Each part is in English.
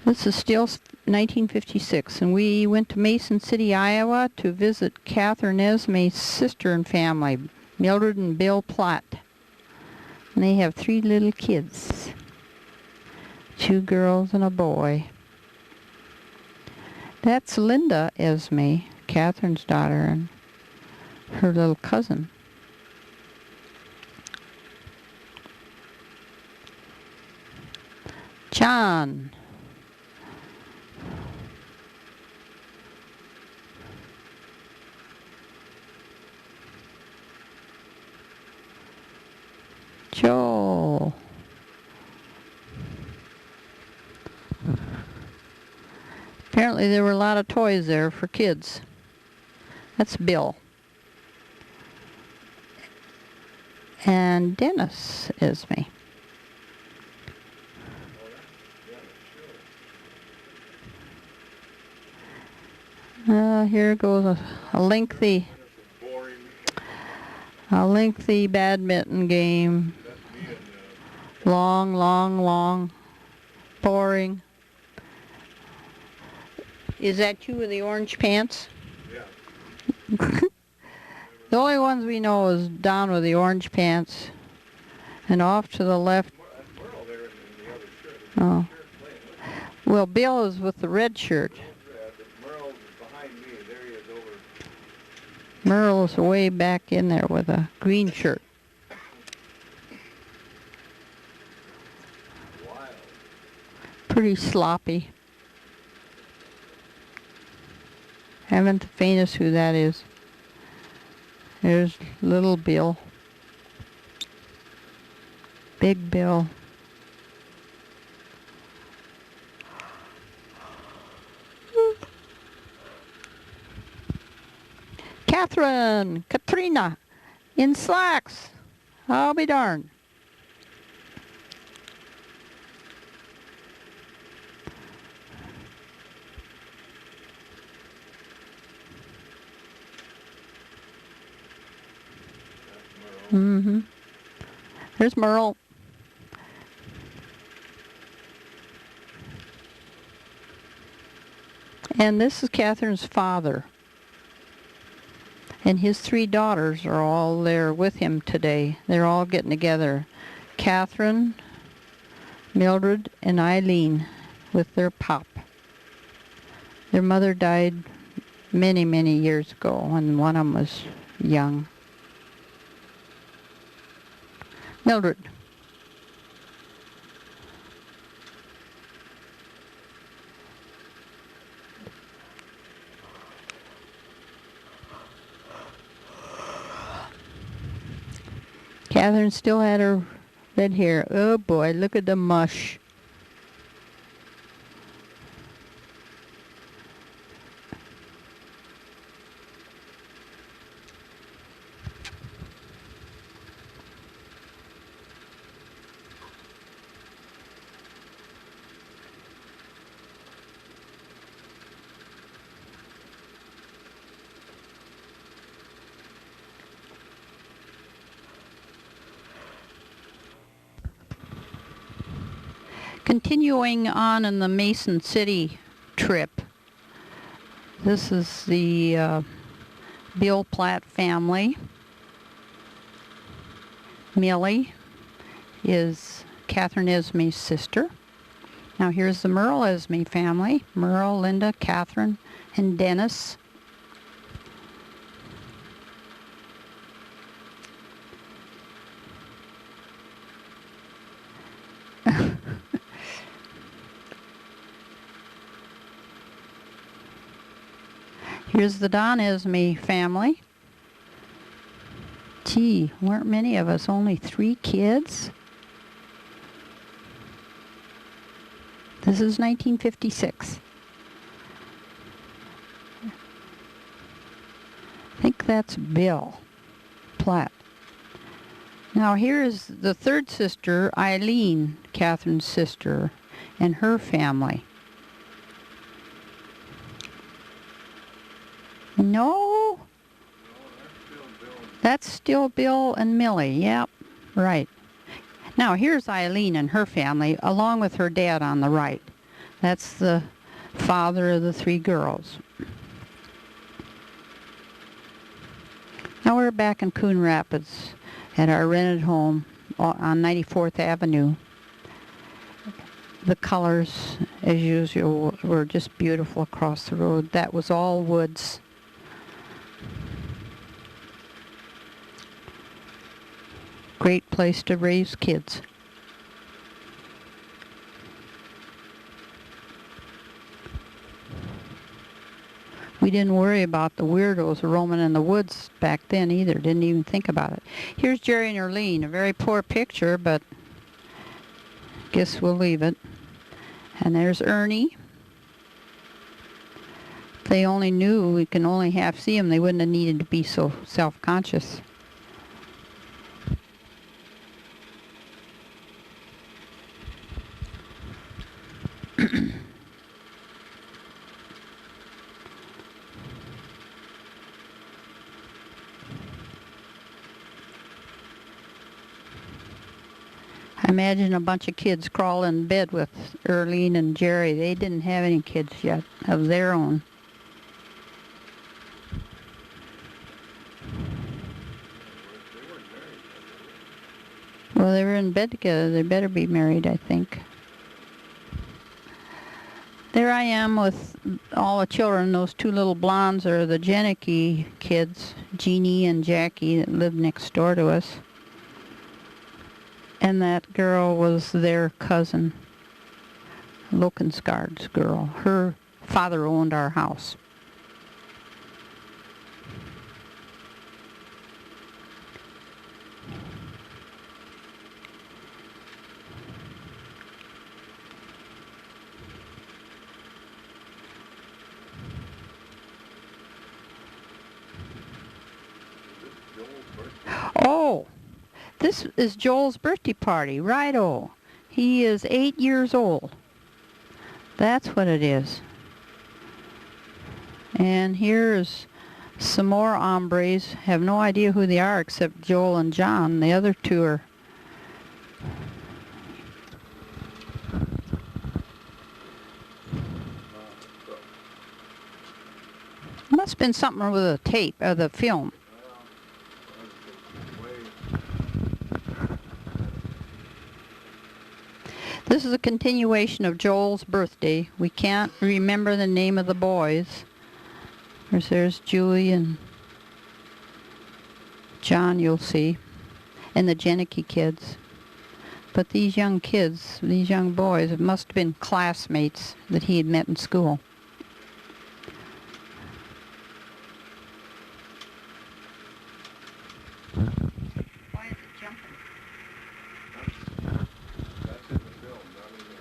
This is still 1956, and we went to Mason City, Iowa to visit Catherine Esmay's sister and family, Mildred and Bill Platt. And they have 3 little kids, 2 girls and a boy. That's Linda Esmay, Catherine's daughter, and her little cousin. John. Joel. Apparently there were a lot of toys there for kids. That's Bill. And Dennis Esmay. Here goes a lengthy badminton game. Long, boring. Is that you with the orange pants? Yeah. The only ones we know is Don with the orange pants, and off to the left. Oh. Well, Bill is with the red shirt. Merle's way back in there with a green shirt. Pretty sloppy. Haven't the faintest who that is. There's little Bill. Big Bill. Catherine, Katrina, in slacks. I'll be darned. There's Merle. And this is Catherine's father. And his 3 daughters are all there with him today. They're all getting together. Catherine, Mildred, and Eileen with their pop. Their mother died many, many years ago, and one of them was young. Mildred. Catherine still had her red hair. Oh boy, look at the mush. Continuing on in the Mason City trip, this is the Bill Platt family. Millie is Catherine Esmay's sister. Now here's the Merle Esmay family. Merle, Linda, Catherine, and Dennis. Here's the Don Esmay family. Gee, weren't many of us, only 3 kids? This is 1956. I think that's Bill Platt. Now here's the 3rd sister, Eileen, Catherine's sister, and her family. No, that's still Bill and Millie. Yep, right. Now here's Eileen and her family, along with her dad on the right. That's the father of the 3 girls. Now we're back in Coon Rapids at our rented home on 94th Avenue. The colors, as usual, were just beautiful across the road. That was all woods. Great place to raise kids. We didn't worry about the weirdos roaming in the woods back then either. Didn't even think about it. Here's Jerry and Erlene. A very poor picture, but guess we'll leave it. And there's Ernie. If they only knew we can only half see them, they wouldn't have needed to be so self-conscious. Imagine a bunch of kids crawl in bed with Erlene and Jerry. They didn't have any kids yet of their own. Well, they were in bed together. They better be married, I think. There I am with all the children. Those 2 little blondes are the Jani kids, Jeannie and Jackie, that lived next door to us. And that girl was their cousin, Lokenskard's girl. Her father owned our house. Oh! This is Joel's birthday party, righto. He is 8 years old. That's what it is. And here's some more hombres. Have no idea who they are except Joel and John. The other 2 are... Must have been something with the tape, or the film. This is a continuation of Joel's birthday. We can't remember the name of the boys. There's Julie and John, you'll see, and the Jani kids. But these young kids, these young boys, it must have been classmates that he had met in school. Why is it jumping? That's in the film, not in there.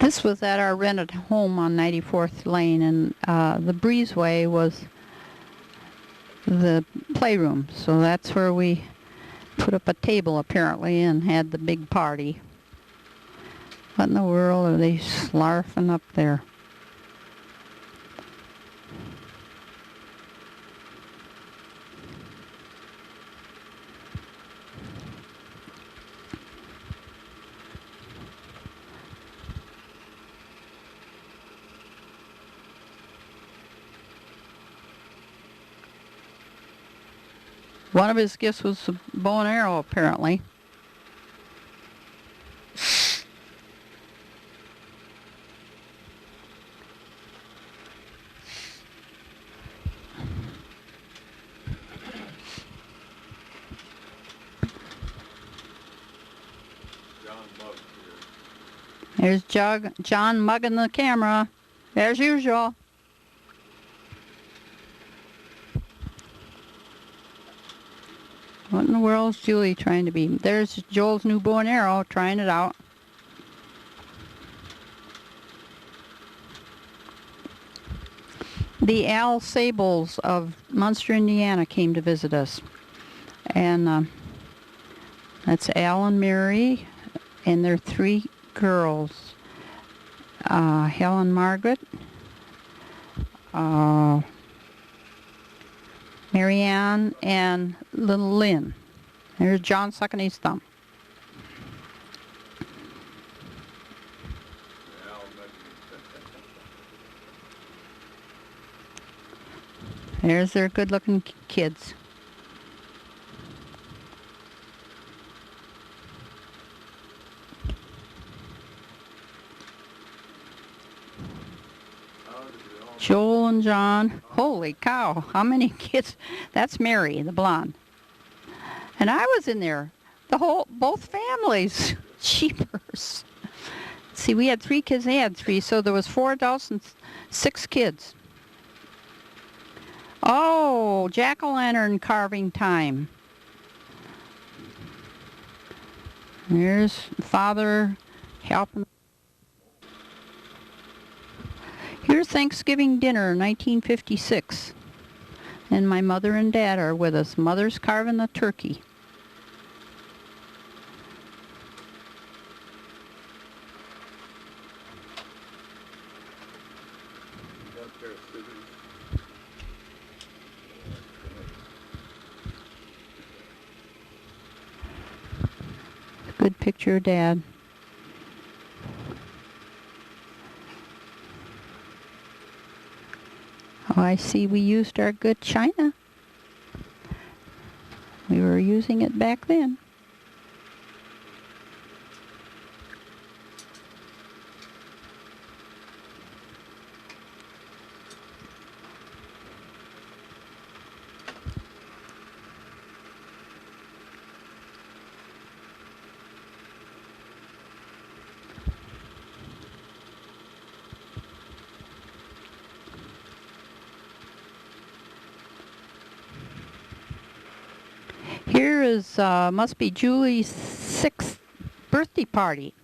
This was at our rented home on 94th Lane, and the breezeway was the playroom. So that's where we put up a table, apparently, and had the big party. What in the world are they slarfing up there? One of his gifts was a bow and arrow, apparently. There's John mugging the camera, as usual. What in the world is Julie trying to be? There's Joel's new bow and arrow, trying it out. The Al Sables of Munster, Indiana came to visit us. And that's Al and Mary and their 3 girls. Helen Margaret, Marianne and little Lynn. There's John sucking his thumb. Yeah, I'll bet you. There's their good-looking kids. How did you all Joel and John. Holy cow, how many kids? That's Mary, the blonde. And I was in there. Both families. Sheepers. See, we had 3 kids, they had 3, so there was 4 adults and 6 kids. Oh, jack-o'-lantern carving time. There's Father helping. Here's Thanksgiving dinner, 1956. And my mother and dad are with us. Mother's carving the turkey. got a pair of scissors? Good picture of Dad. Oh, I see we used our good china. We were using it back then. Here is, must be Julie's 6th birthday party.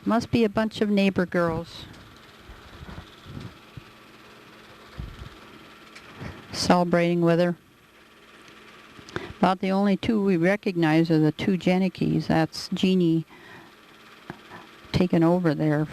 Must be a bunch of neighbor girls celebrating with her. About the only 2 we recognize are the 2 Janikis. That's Jeannie taking over there.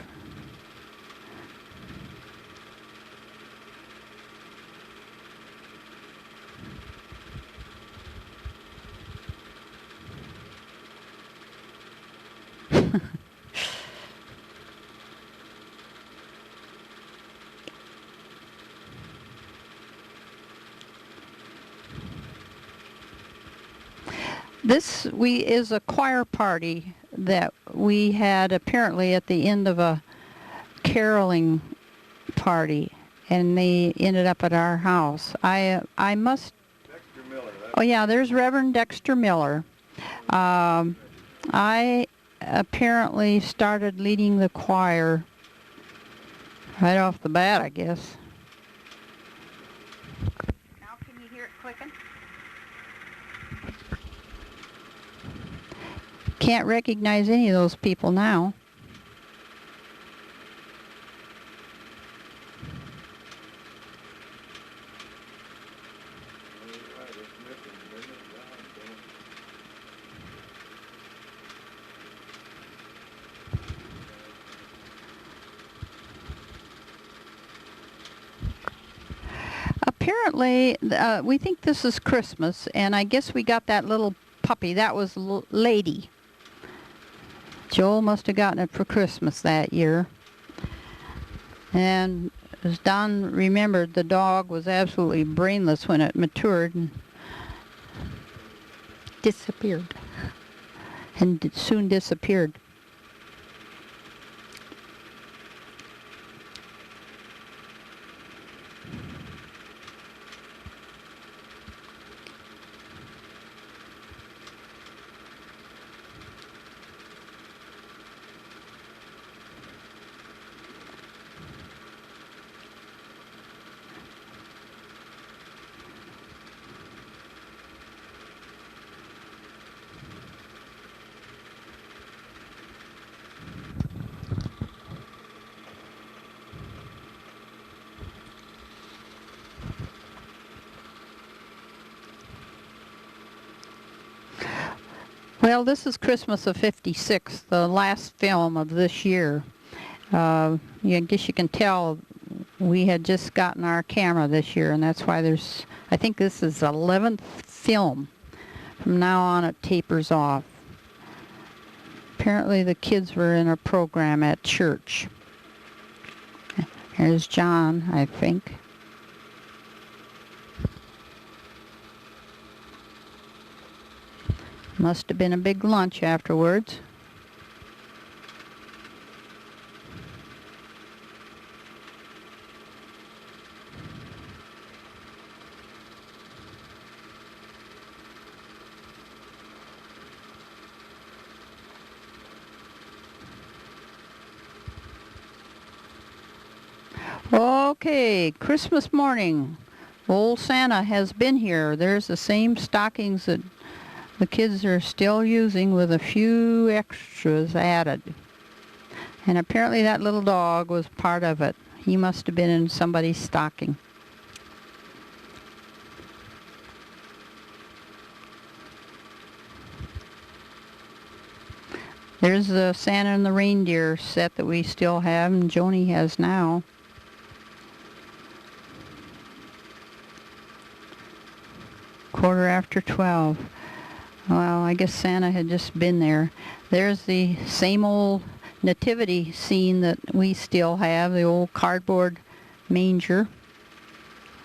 This is a choir party that we had apparently at the end of a caroling party, and they ended up at our house. I must. Dexter Miller. Oh yeah, there's Reverend Dexter Miller. I apparently started leading the choir right off the bat, I guess. Now can you hear it clicking? Can't recognize any of those people now. Apparently, we think this is Christmas, and I guess we got that little puppy. That was Lady. Joel must have gotten it for Christmas that year. And as Don remembered, the dog was absolutely brainless when it matured and disappeared. And soon disappeared. Well, this is Christmas of '56, the last film of this year. Yeah, I guess you can tell we had just gotten our camera this year, and that's why there's I think this is the 11th film. From now on it tapers off. Apparently the kids were in a program at church. Here's John, I think. Must have been a big lunch afterwards. Okay, Christmas morning. Old Santa has been here. There's the same stockings that the kids are still using with a few extras added. And apparently that little dog was part of it. He must have been in somebody's stocking. There's the Santa and the Reindeer set that we still have and Joni has now. Quarter after 12. Well, I guess Santa had just been there. There's the same old nativity scene that we still have, the old cardboard manger.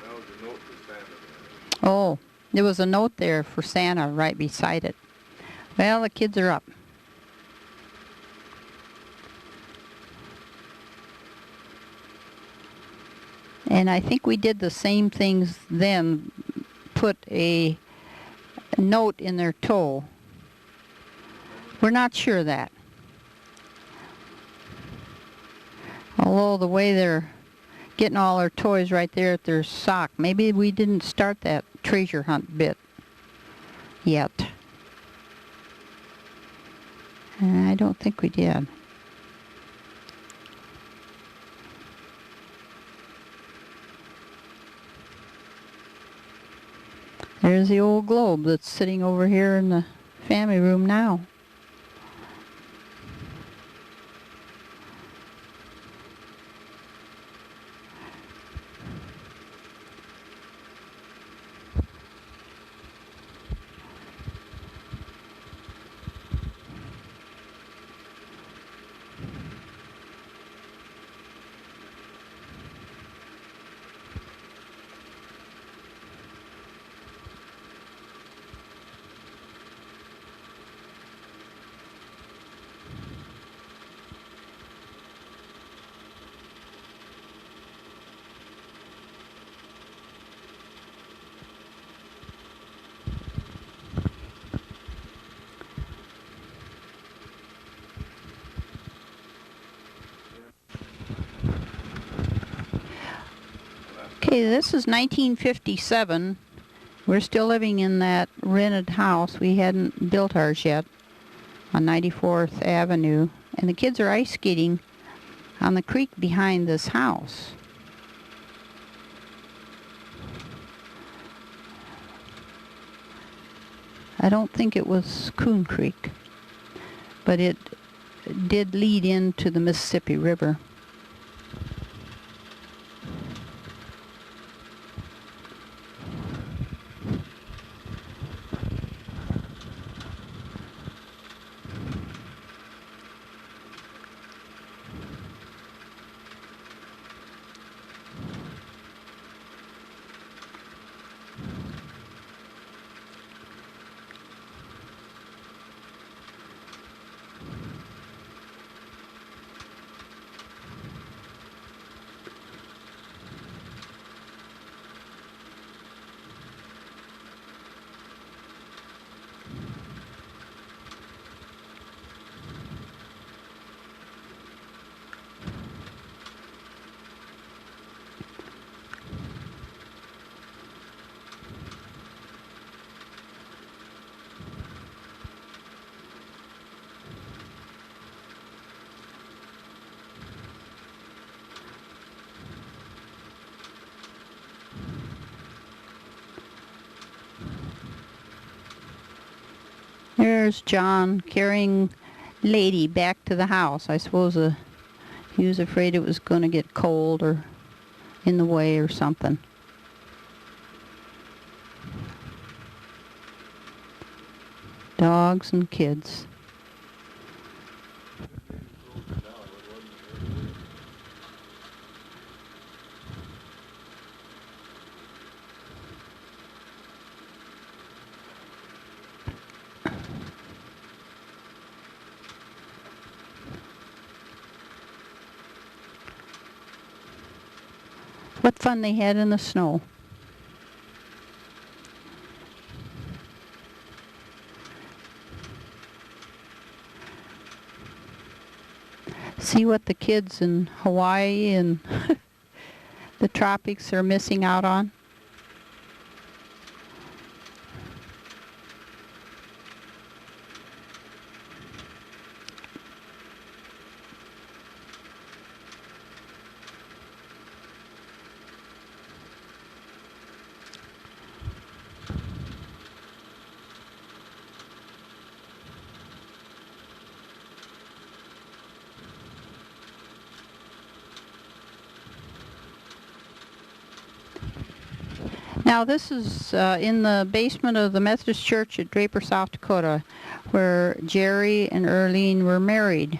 That was a note for Santa. Oh, there was a note there for Santa right beside it. Well, the kids are up. And I think we did the same things then, put a note in their toe. We're not sure of that. Although the way they're getting all their toys right there at their sock, maybe we didn't start that treasure hunt bit yet. And I don't think we did. There's the old globe that's sitting over here in the family room now. Okay, this is 1957. We're still living in that rented house. We hadn't built ours yet on 94th Avenue. And the kids are ice skating on the creek behind this house. I don't think it was Coon Creek, but it did lead into the Mississippi River. There's John carrying Lady back to the house. I suppose he was afraid it was going to get cold or in the way or something. Dogs and kids. What fun they had in the snow. See what the kids in Hawaii and the tropics are missing out on? Now this is in the basement of the Methodist Church at Draper, South Dakota, where Jerry and Earlene were married.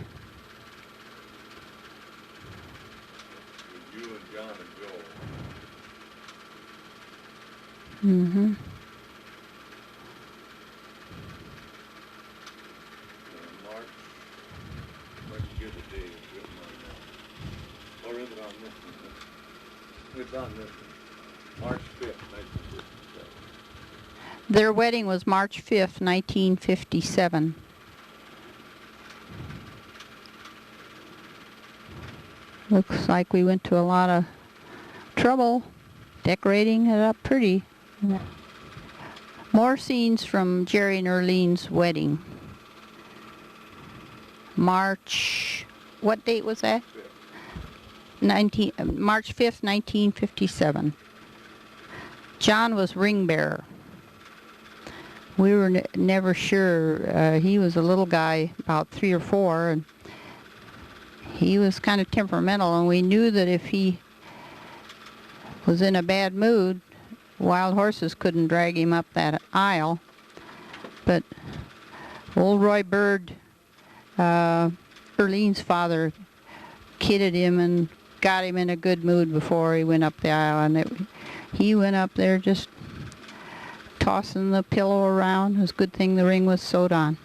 You and John and Joel. Mm-hmm. March, when you get the date, it's written on that. Or is it on this one? It's on this one. March 5th, 1957. Their wedding was March 5th, 1957. Looks like we went to a lot of trouble decorating it up pretty. More scenes from Jerry and Earlene's wedding. March, what date was that? March 5th, 1957. John was ring bearer. We were never sure. He was a little guy, about 3 or 4, and he was kind of temperamental, and we knew that if he was in a bad mood, wild horses couldn't drag him up that aisle. But old Roy Bird, Earlene's father, kidded him and got him in a good mood before he went up the aisle, and he went up there just tossing the pillow around. It was a good thing the ring was sewed on.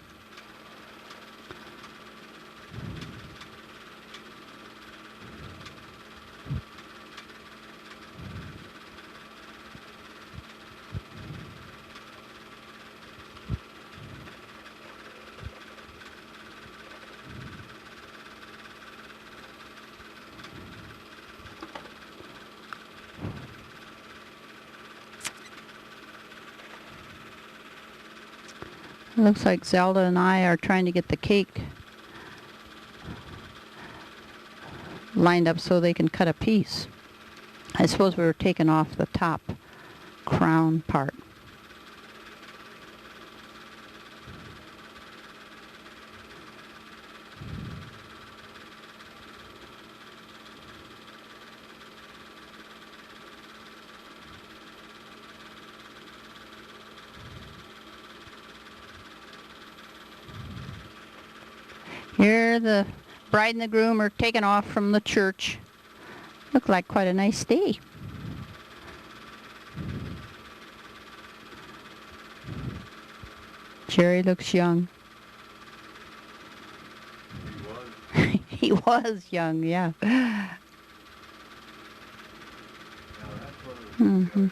It looks like Zelda and I are trying to get the cake lined up so they can cut a piece. I suppose we were taking off the top crown part. Here the bride and the groom are taken off from the church. Looked like quite a nice day. Jerry looks young. He was. He was young, yeah. Mm-hmm.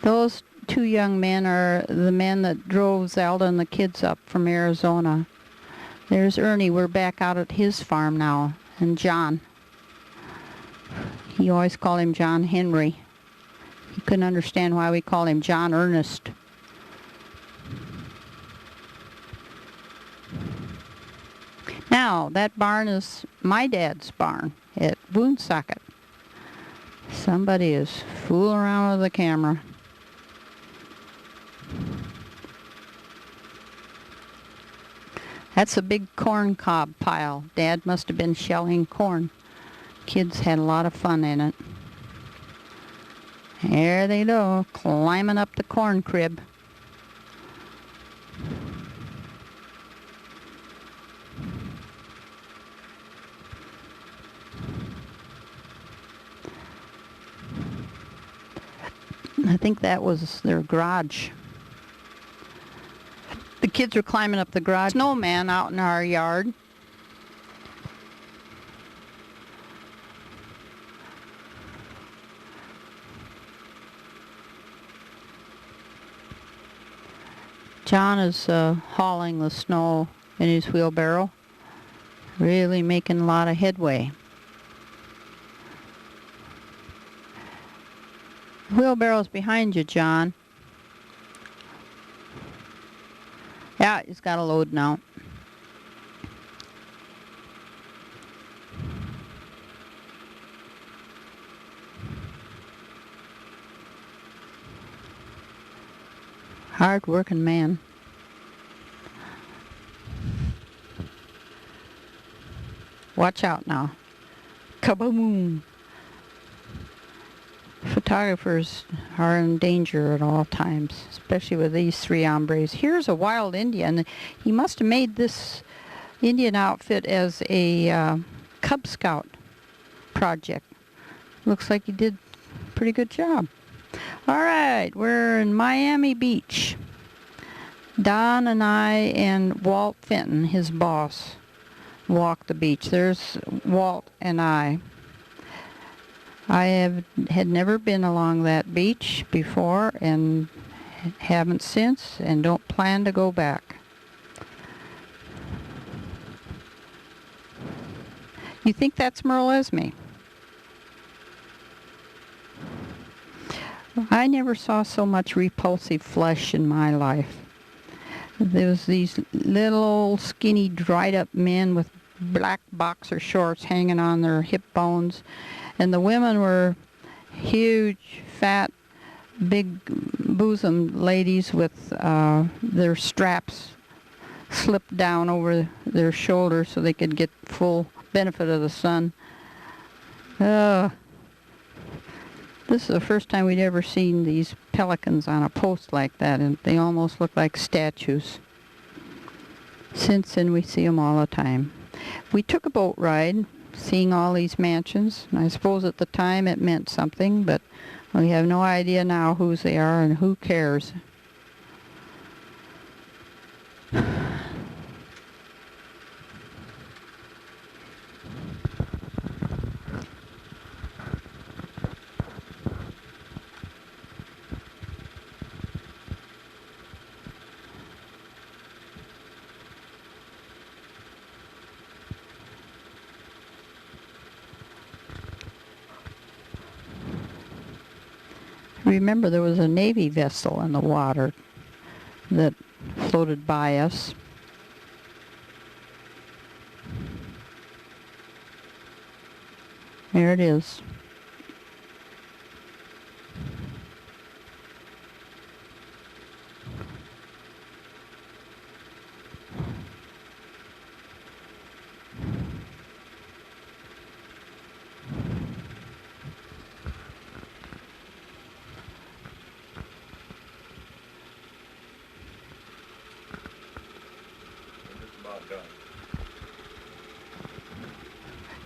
Those 2 young men are the men that drove Zelda and the kids up from Arizona. There's Ernie. We're back out at his farm now. And John. He always called him John Henry. He couldn't understand why we called him John Ernest. Now, that barn is my dad's barn at Woonsocket. Somebody is fooling around with the camera. That's a big corn cob pile. Dad must have been shelling corn. Kids had a lot of fun in it. There they go, climbing up the corn crib. I think that was their garage. The kids are climbing up the garage. Snowman out in our yard. John is hauling the snow in his wheelbarrow, really making a lot of headway. The wheelbarrow's behind you, John. Yeah, he's got a load now. Hard-working man. Watch out now. Kaboom! Photographers are in danger at all times, especially with these three hombres. Here's a wild Indian. He must have made this Indian outfit as a Cub Scout project. Looks like he did a pretty good job. All right, we're in Miami Beach. Don and I and Walt Fenton, his boss, walk the beach. There's Walt and I. I had never been along that beach before and haven't since, and don't plan to go back. You think that's Merle Esmay? I never saw so much repulsive flesh in my life. There was these little old skinny dried up men with black boxer shorts hanging on their hip bones, and the women were huge, fat, big bosomed ladies with their straps slipped down over their shoulders so they could get full benefit of the sun. This is the first time we'd ever seen these pelicans on a post like that, and they almost look like statues. Since then, we see them all the time. We took a boat ride, seeing all these mansions, and I suppose at the time it meant something, but we have no idea now whose they are and who cares. Remember, there was a Navy vessel in the water that floated by us. There it is.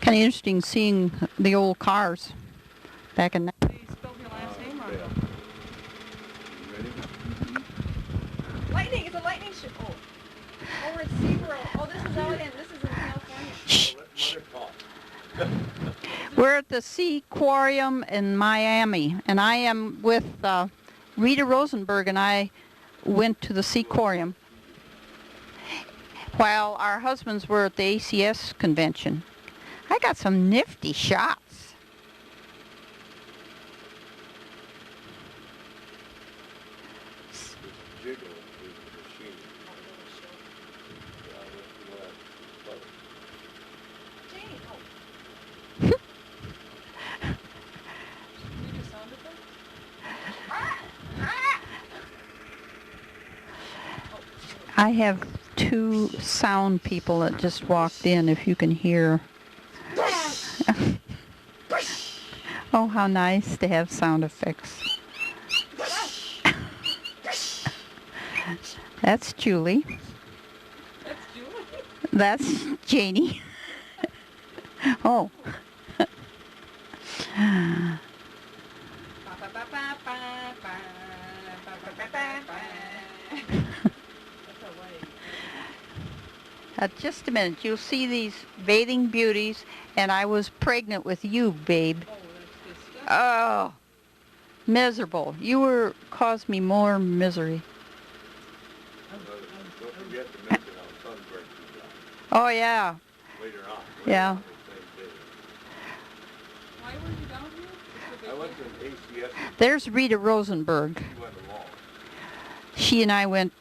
Kind of interesting seeing the old cars back in. You spelled your last name wrong. Ready? Lightning! It's a lightning show. Oh, we're at SeaWorld. Oh, this is out in. This is in California. Shh. Let mother talk. We're at the Seaquarium in Miami, and I am with Rita Rosenberg, and I went to the Seaquarium while our husbands were at the ACS convention. I got some nifty shots. Jiggle is the machine. Janie, oh. You do sound effects? I have two sound people that just walked in, if you can hear. Oh, how nice to have sound effects. That's Julie. That's Julie. That's Janie. Oh. Ba, ba, ba, ba, ba, ba. Just a minute. You'll see these bathing beauties, and I was pregnant with you, babe. Oh, that's good stuff. Oh, miserable. You were caused me more misery. Don't forget to mention how sunburnt you Oh yeah, got later on. Yeah. On the same day. Why were you down here? Just for I went vacation? to an ACS. there's Rita Rosenberg. She went along. She and I went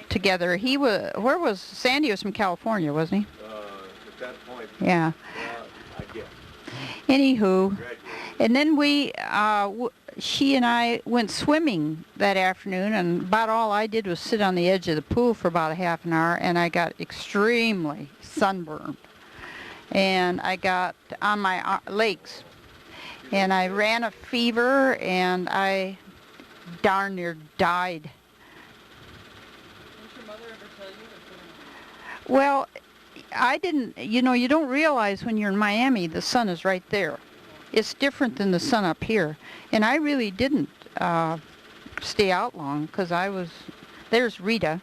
together. He was, where was Sandy? Was from California, wasn't he? At that point, Yeah. I guess. Anywho, Graduated. and then she and I went swimming that afternoon, and about all I did was sit on the edge of the pool for about a half an hour, and I got extremely sunburned. And I got on my legs, and I ran a fever, and I darn near died. Didn't your mother ever tell you to put Well, I didn't, you know, you don't realize when you're in Miami, the sun is right there. It's different than the sun up here. And I really didn't stay out long because I was, there's Rita.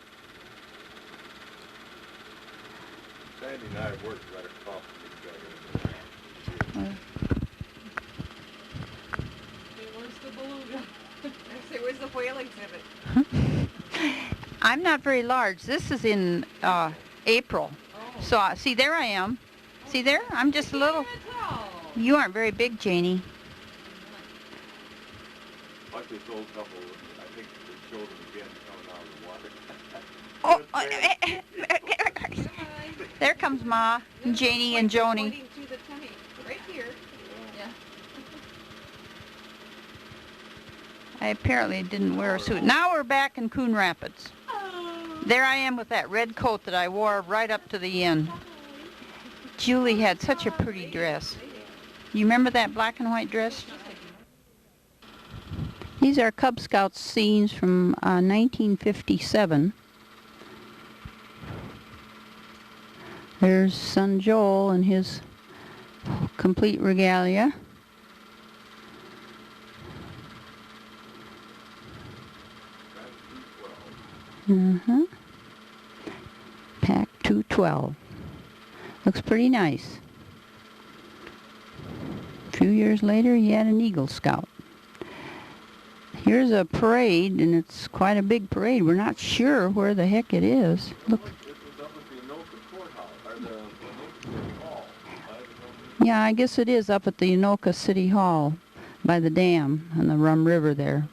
Sandy and I worked right across from each other. Hey, where's the beluga? I say, where's the whale exhibit? I'm not very large. This is in April. Oh. So, see, there I am. See there? I'm just a little. Can't tell. You aren't very big, Janie. Like this old couple, I think the children again coming out of the water. Oh, there comes Ma, and Janie, and Joni. Pointing to the tummy. Right here. Yeah. I apparently didn't wear a suit. Now we're back in Coon Rapids. There I am with that red coat that I wore right up to the end. Julie had such a pretty dress. You remember that black and white dress? These are Cub Scouts scenes from 1957. There's son Joel and his complete regalia. Pack 212. Looks pretty nice. A few years later, he had an Eagle Scout. Here's a parade, and it's quite a big parade. We're not sure where the heck it is. Look. This was up at the Anoka Courthouse, or the Anoka City Hall. Yeah, I guess it is up at the Anoka City Hall by the dam on the Rum River there.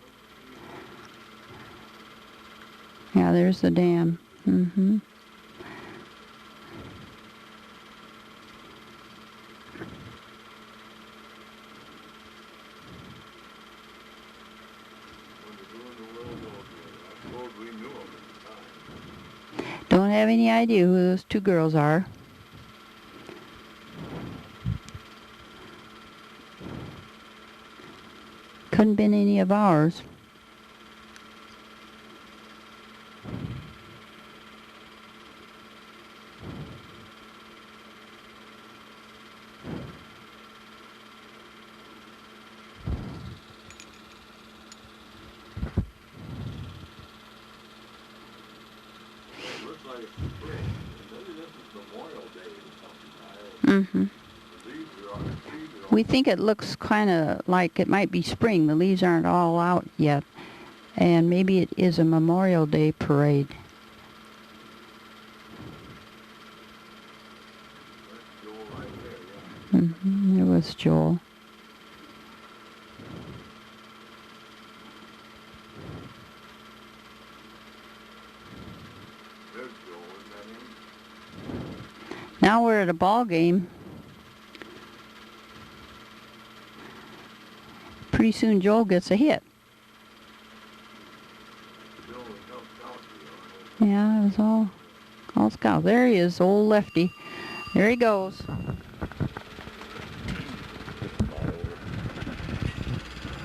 Yeah, there's the dam. Don't have any idea who those two girls are. Couldn't been any of ours. We think it looks kind of like it might be spring. The leaves aren't all out yet. And maybe it is a Memorial Day parade. There was Joel. Now we're at a ball game. Pretty soon Joel gets a hit. Yeah, it was all Scouts. There he is, old Lefty. There he goes.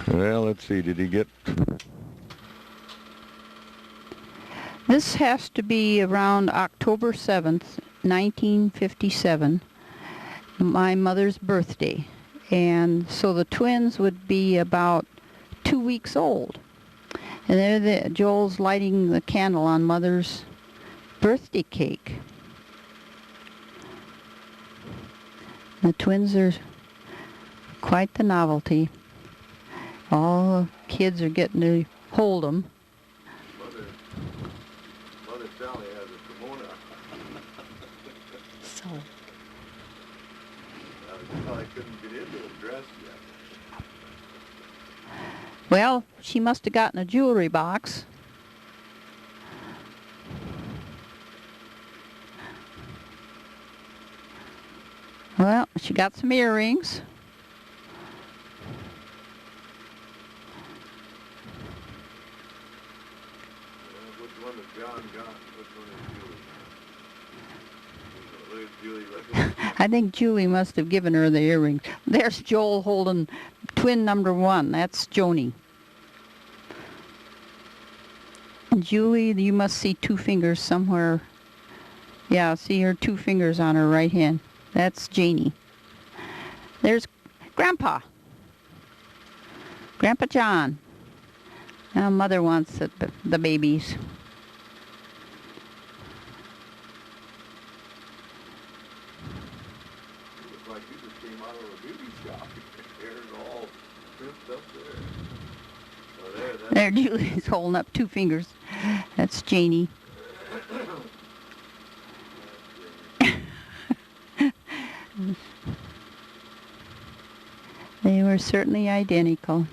Well, let's see, did he get... This has to be around October 7th, 1957, my mother's birthday. And so the twins would be about 2 weeks old. And there Joel's lighting the candle on Mother's birthday cake. The twins are quite the novelty. All the kids are getting to hold them. Mother Sally has a kimono. So. Sally couldn't get into a dress yet. Well, she must have gotten a jewelry box. Well, she got some earrings. Which one has John got? Which one is Julie? Look at Julie. I think Julie must have given her the earrings. There's Joel holding twin number 1. That's Joni. Julie, you must see 2 fingers somewhere. Yeah, see her 2 fingers on her right hand. That's Jani. There's Grandpa. Grandpa John. Now Mother wants the babies. Looks like you just came out of a beauty shop. Your hair's all crimped up there. Oh, There, Julie's holding up 2 fingers. That's Jani. They were certainly identical.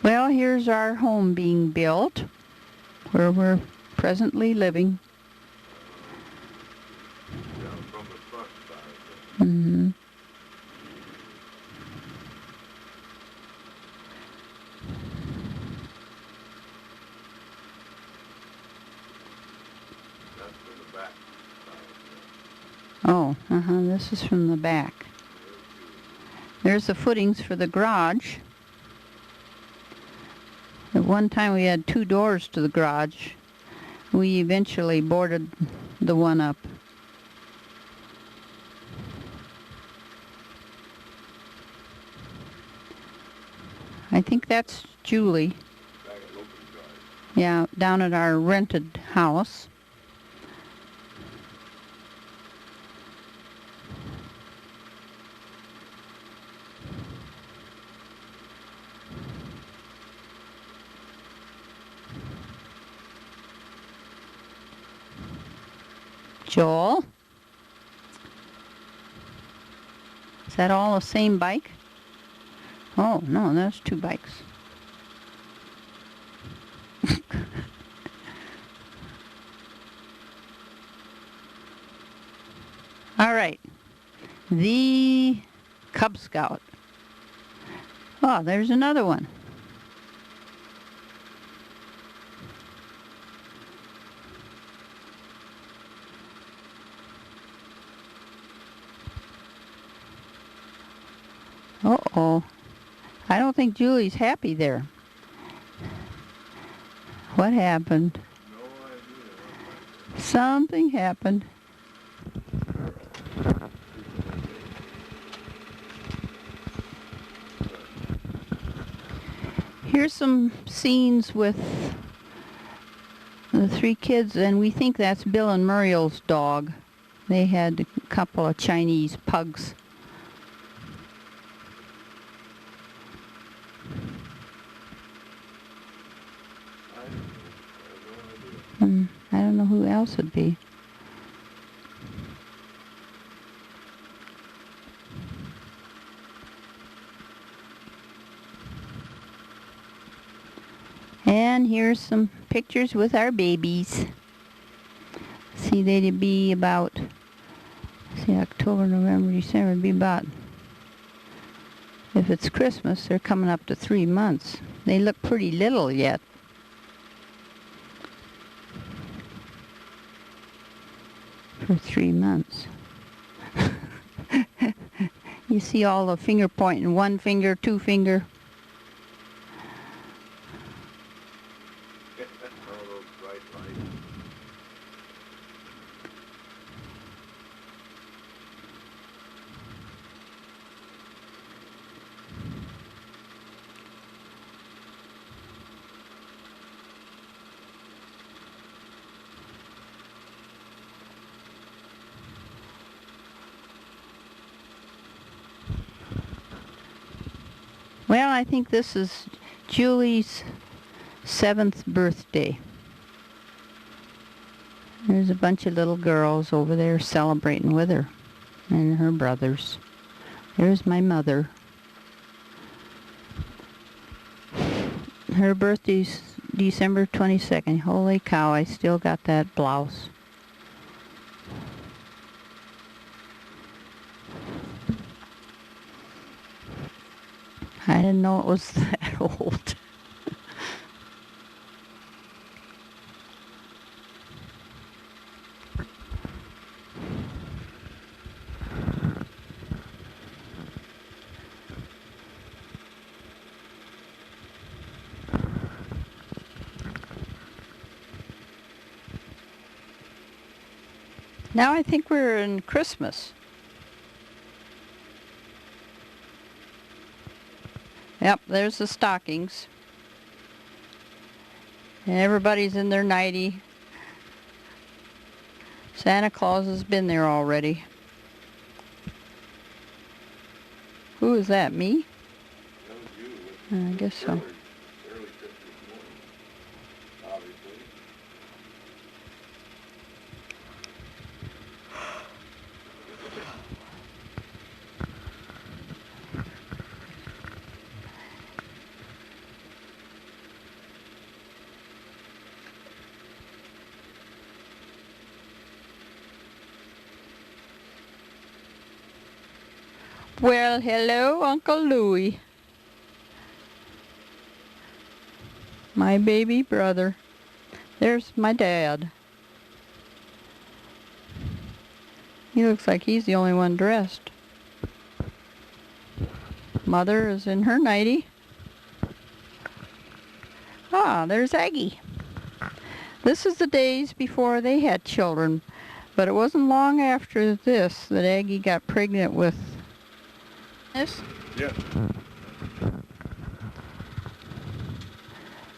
Well, here's our home being built, where we're presently living. From the front side. Mm-hmm. That's from the back side. Oh, this is from the back. There's the footings for the garage. At one time we had 2 doors to the garage. We eventually boarded the one up. I think that's Julie. Back at Logan's Drive. Yeah, down at our rented house. Joel? Is that all the same bike? Oh, no, that's 2 bikes. All right. The Cub Scout. Oh, there's another one. Uh-oh. I don't think Julie's happy there. What happened? No idea. Something happened. Here's some scenes with the 3 kids, and we think that's Bill and Muriel's dog. They had a couple of Chinese pugs. I don't know who else would be. And here's some pictures with our babies. See, they'd be about, see, October, November, December, it'd be about, if it's Christmas, they're coming up to 3 months. They look pretty little yet. For 3 months. You see all the finger pointing, 1 finger, 2 finger. All those bright lights. Well, Well, I think this is Julie's 7th birthday. There's a bunch of little girls over there celebrating with her and her brothers. There's my mother. Her birthday's December 22nd. Holy cow, I still got that blouse. I didn't know it was that old. Now I think we're in Christmas. Yep, there's the stockings. And everybody's in their nightie. Santa Claus has been there already. Who is that, me? That was you. I guess so. Early Christmas morning, obviously. Well, hello, Uncle Louie. My baby brother. There's my dad. He looks like he's the only one dressed. Mother is in her nightie. Ah, there's Aggie. This is the days before they had children, but it wasn't long after this that Aggie got pregnant with this. Yep.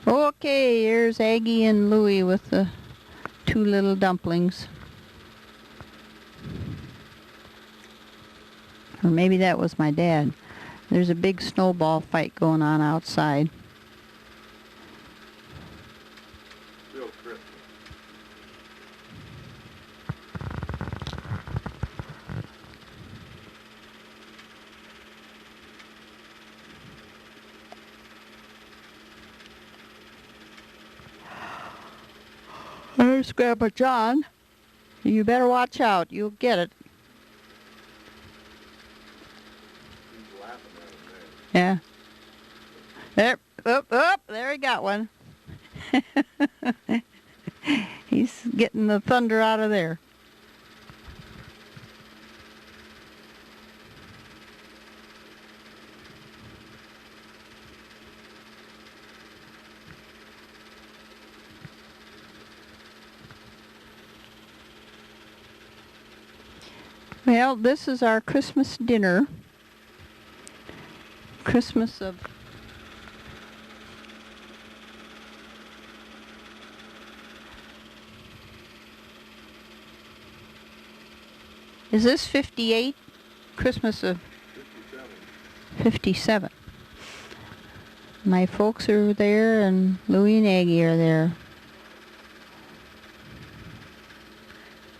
Okay, here's Aggie and Louie with the two little dumplings. Or maybe that was my dad. There's a big snowball fight going on outside. Real Christmas. There's Grandpa John. You better watch out. You'll get it. He's laughing at him there. Yeah. There he got one. He's getting the thunder out of there. Well, this is our Christmas dinner. Christmas of... Is this 58? Christmas of 57. My folks are there and Louie and Aggie are there.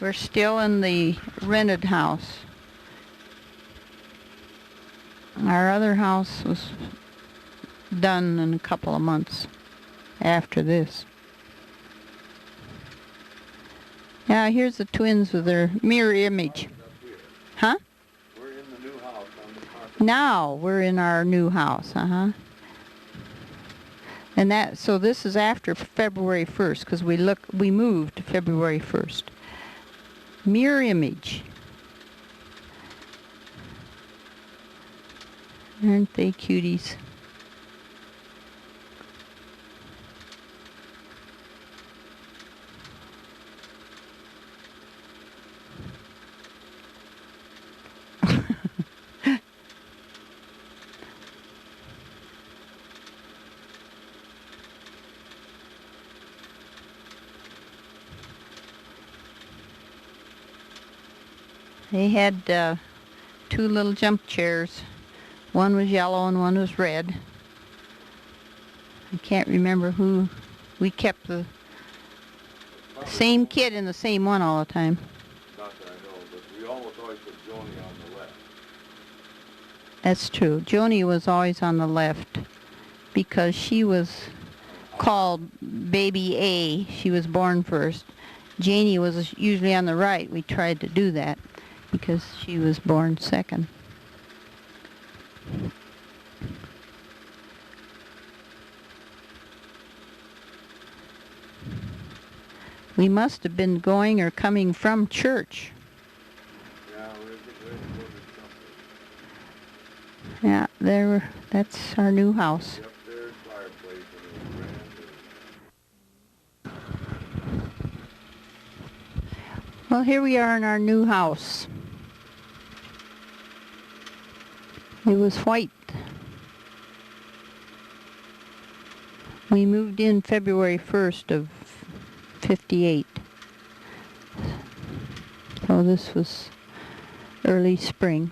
We're still in the rented house. Our other house was done in a couple of months after this. Yeah, here's the twins with their mirror image. Huh? We're in the new house on the carpet. Now we're in our new house, And that, so this is after February 1st, because we moved February 1st. Mirror image. Aren't they cuties? They had two little jump chairs One was yellow and one was red. I can't remember who. We kept the same kid in the same one all the time. Not that I know, but we almost always put Joni on the left. That's true. Joni was always on the left because she was called Baby A. She was born first. Jani was usually on the right. We tried to do that because she was born second. We must have been going or coming from church. Yeah, we're getting ready to go to something. Yeah, that's our new house. The upstairs fireplace and it was brand new. Well, here we are in our new house. It was white. We moved in February 1st of 58. So this was early spring.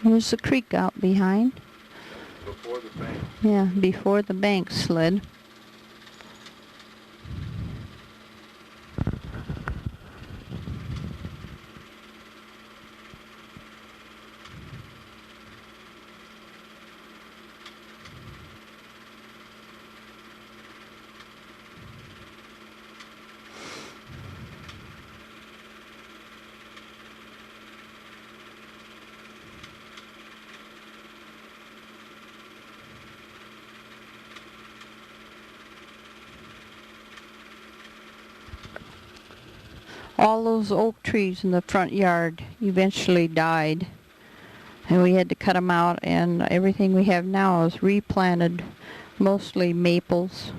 There's the creek out behind. Before the bank. Yeah, before the bank slid. All those oak trees in the front yard eventually died, and we had to cut them out, and everything we have now is replanted, mostly maples.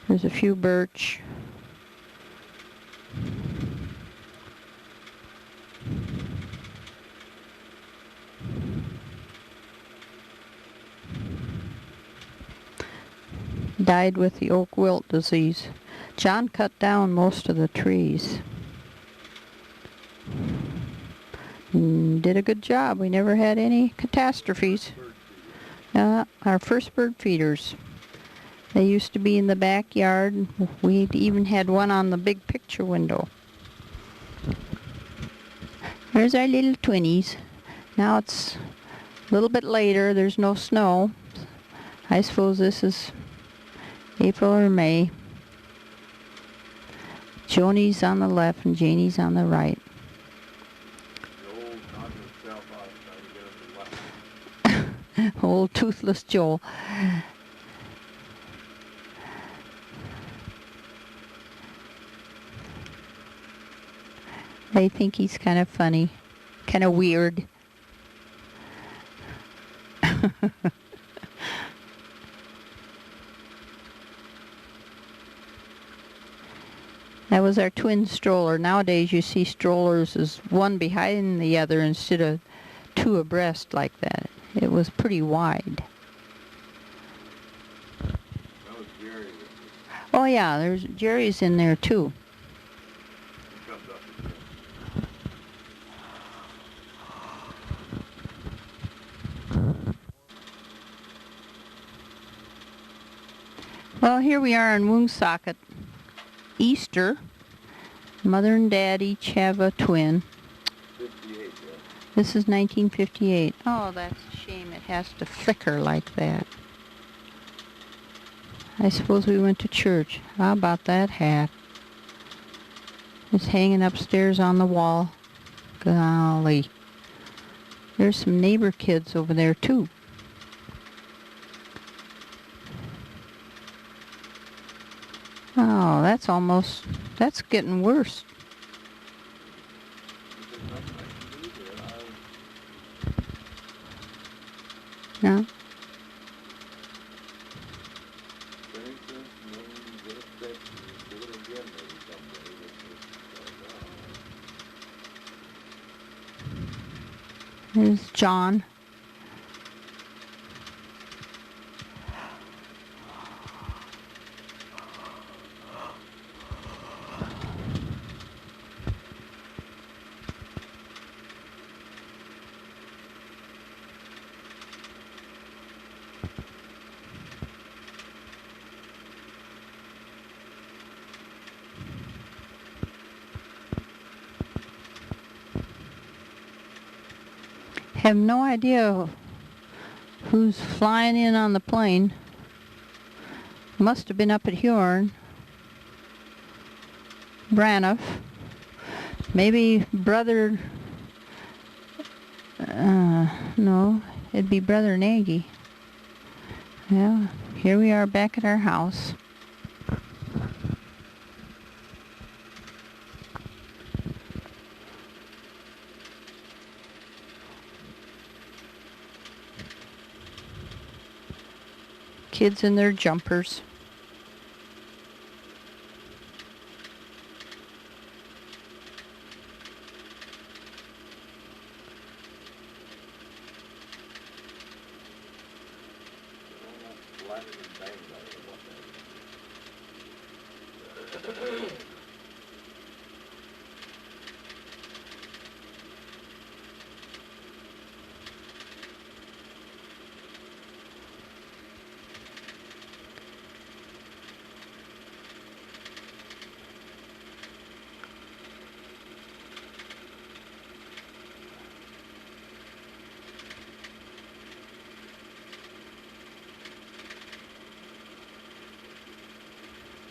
There's a few birch. Died with the oak wilt disease. John cut down most of the trees. Did a good job. We never had any catastrophes. Our first bird feeders. They used to be in the backyard. We even had one on the big picture window. There's our little twinnies. Now it's a little bit later. There's no snow. I suppose this is April or May. Joni's on the left and Jani's on the right. Old toothless Joel. I think he's kind of funny, kind of weird. That was our twin stroller. Nowadays you see strollers as one behind the other instead of two abreast like that. It was pretty wide. That was Jerry. Oh yeah, there's Jerry's in there too. He comes up again. Well, here we are in Woonsocket. Easter. Mother and Dad each have a twin. 58, yeah. This is 1958. Oh, that's a shame it has to flicker like that. I suppose we went to church. How about that hat? It's hanging upstairs on the wall. Golly. There's some neighbor kids over there too. Oh, that's getting worse. There's nothing I can do there. Yeah. Finish this and then get it fixed and do it again maybe someday. There's John. Have no idea who's flying in on the plane. Must have been up at Huron. Braniff. Maybe brother... no, it'd be Brother Nagy. Yeah, here we are back at our house. Kids in their jumpers.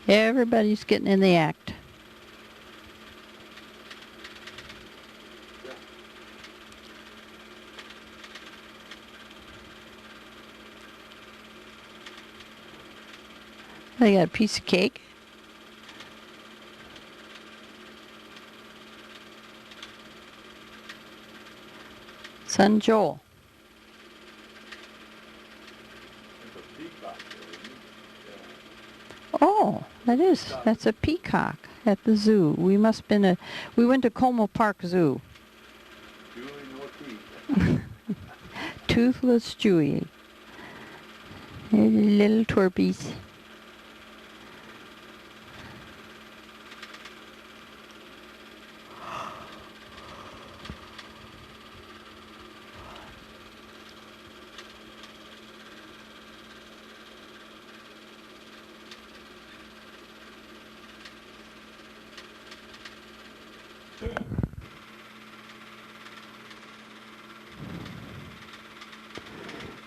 Everybody's getting in the act. They got a piece of cake. Son Joel. Oh, that's a peacock at the zoo. We went to Como Park Zoo. Toothless Jewy. Little twerpies.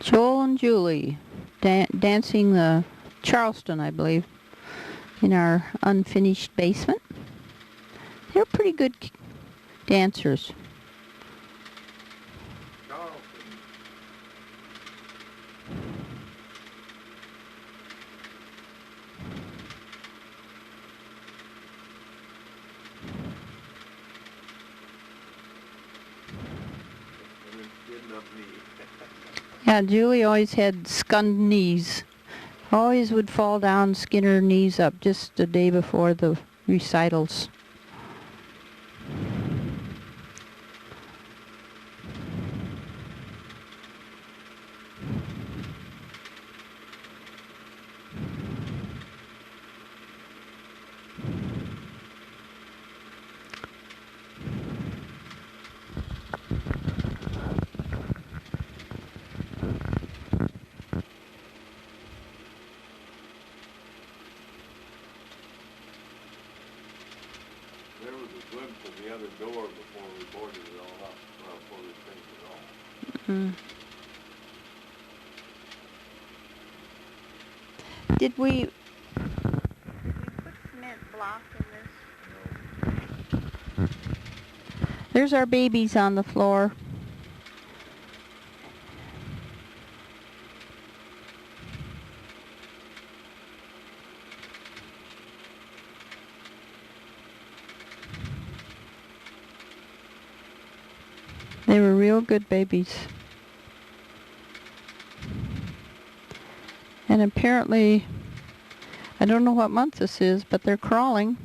Joel and Julie dancing the Charleston, I believe, in our unfinished basement. They're pretty good dancers. Yeah, Julie always had skunned knees. Always would fall down, skin her knees up just the day before the recitals. Did we put cement block in this? There's our babies on the floor. They were real good babies. And apparently, I don't know what month this is, but they're crawling.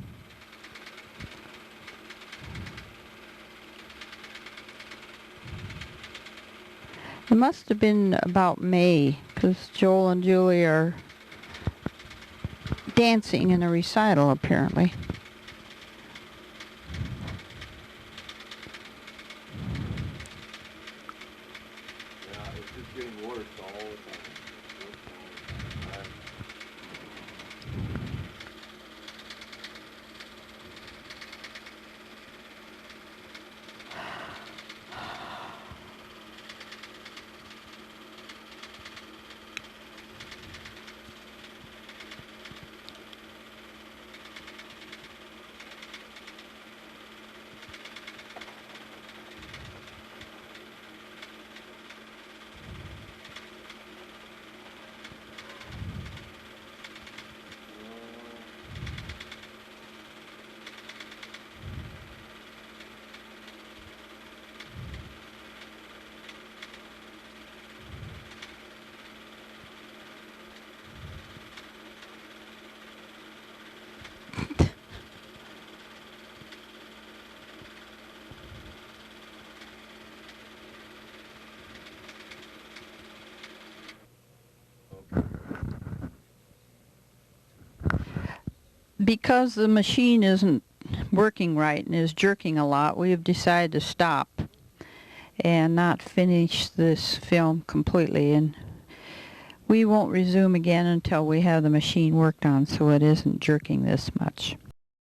It must have been about May, because Joel and Julie are dancing in a recital, apparently. Yeah, it's just getting worse all the time. Worse all the time. Because the machine isn't working right and is jerking a lot, we have decided to stop and not finish this film completely, and we won't resume again until we have the machine worked on so it isn't jerking this much.